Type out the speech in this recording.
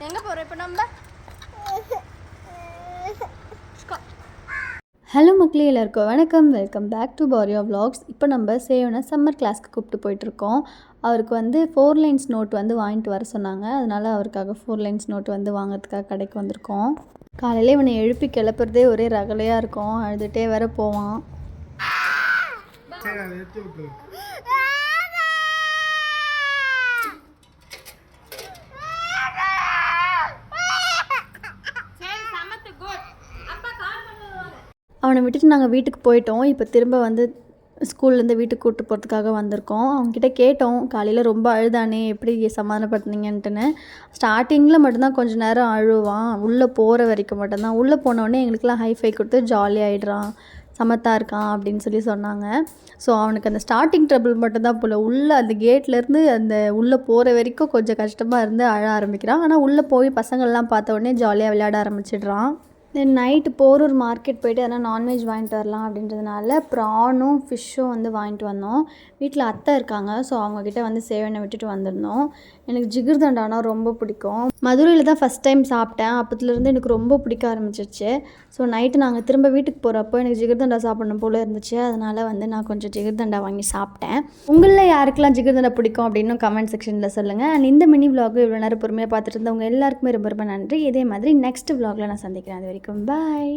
எங்கே போகிறோம் இப்போ நம்ம? ஹலோ மக்களே, எல்லாருக்கும் வணக்கம். Welcome back to Bharia vlogs. இப்போ நம்ம சேவனை சம்மர் கிளாஸ்க்கு கூப்பிட்டு போயிட்டுருக்கோம். அவருக்கு வந்து 4 லைன்ஸ் நோட் வந்து வாங்கிட்டு வர சொன்னாங்க. அதனால் அவருக்காக 4 லைன்ஸ் நோட் வந்து வாங்கிறதுக்காக கடைக்கு வந்திருக்கோம். காலையில் இவனை எழுப்பி கிளப்புறதே ஒரே ரகலையாக இருக்கும். அழுதுகிட்டே வேற போவான். அவனை விட்டுட்டு நாங்கள் வீட்டுக்கு போயிட்டோம். இப்போ திரும்ப வந்து ஸ்கூல்லேருந்து வீட்டுக்கு கூப்பிட்டு போகிறதுக்காக வந்திருக்கோம். அவங்ககிட்ட கேட்டோம், காலையில் ரொம்ப அழுதானே, எப்படி சமாதானப்படுத்துனீங்கன்ட்டுன்னு. ஸ்டார்டிங்கில் மட்டும்தான் கொஞ்சம் நேரம் அழுவான், உள்ளே போகிற வரைக்கும் மட்டும்தான். உள்ளே போனோடனே எங்களுக்கெல்லாம் ஹைஃபை கொடுத்து ஜாலியாகிடுறான், சமத்தாக இருக்கான் அப்படின்னு சொல்லி சொன்னாங்க. ஸோ அவனுக்கு அந்த ஸ்டார்டிங் ட்ரபிள் மட்டும்தான் போல். உள்ளே அந்த கேட்லேருந்து அந்த உள்ளே போகிற வரைக்கும் கொஞ்சம் கஷ்டமாக இருந்து அழ ஆரம்பிக்கிறான். ஆனால் உள்ளே போய் பசங்கள்லாம் பார்த்த உடனே ஜாலியாக விளையாட ஆரம்பிச்சிடுறான். தென் நைட்டு போரூர் மார்க்கெட் போய்ட்டு எதனா நான்வெஜ் வாங்கிட்டு வரலாம் அப்படின்றதுனால ப்ரானும் ஃபிஷ்ஷும் வந்து வாங்கிட்டு வந்தோம். வீட்டில் அத்தை இருக்காங்க, ஸோ அவங்கக்கிட்ட வந்து சேவனை விட்டுட்டு வந்திருந்தோம். எனக்கு ஜிகிர்தண்டானா ரொம்ப பிடிக்கும். மதுரையில் தான் ஃபஸ்ட் டைம் சாப்பிட்டேன். அப்போத்துலேருந்து எனக்கு ரொம்ப பிடிக்க ஆரம்பிச்சிருச்சு. ஸோ நைட்டு நாங்கள் திரும்ப வீட்டுக்கு போகிறப்போ எனக்கு ஜிகிர்தண்டா சாப்பிடணும் போல் இருந்துச்சு. அதனால் வந்து நான் கொஞ்சம் ஜிகிர்தண்டா வாங்கி சாப்பிட்டேன். உங்களில் யாருக்கெல்லாம் ஜிகிர்தண்டா பிடிக்கும் அப்படின்னு கமெண்ட் செக்ஷனில் சொல்லுங்கள். அண்ட் இந்த மினி விலாக் இவ்வளோ நேரம் பொறுமையாக பார்த்துட்டு இருந்தவங்க எல்லாருக்குமே ரொம்ப ரொம்ப நன்றி. இதே மாதிரி நெக்ஸ்ட் விலாகில் நான் சந்திக்கிறேன். அது வரைக்கும் பாய்.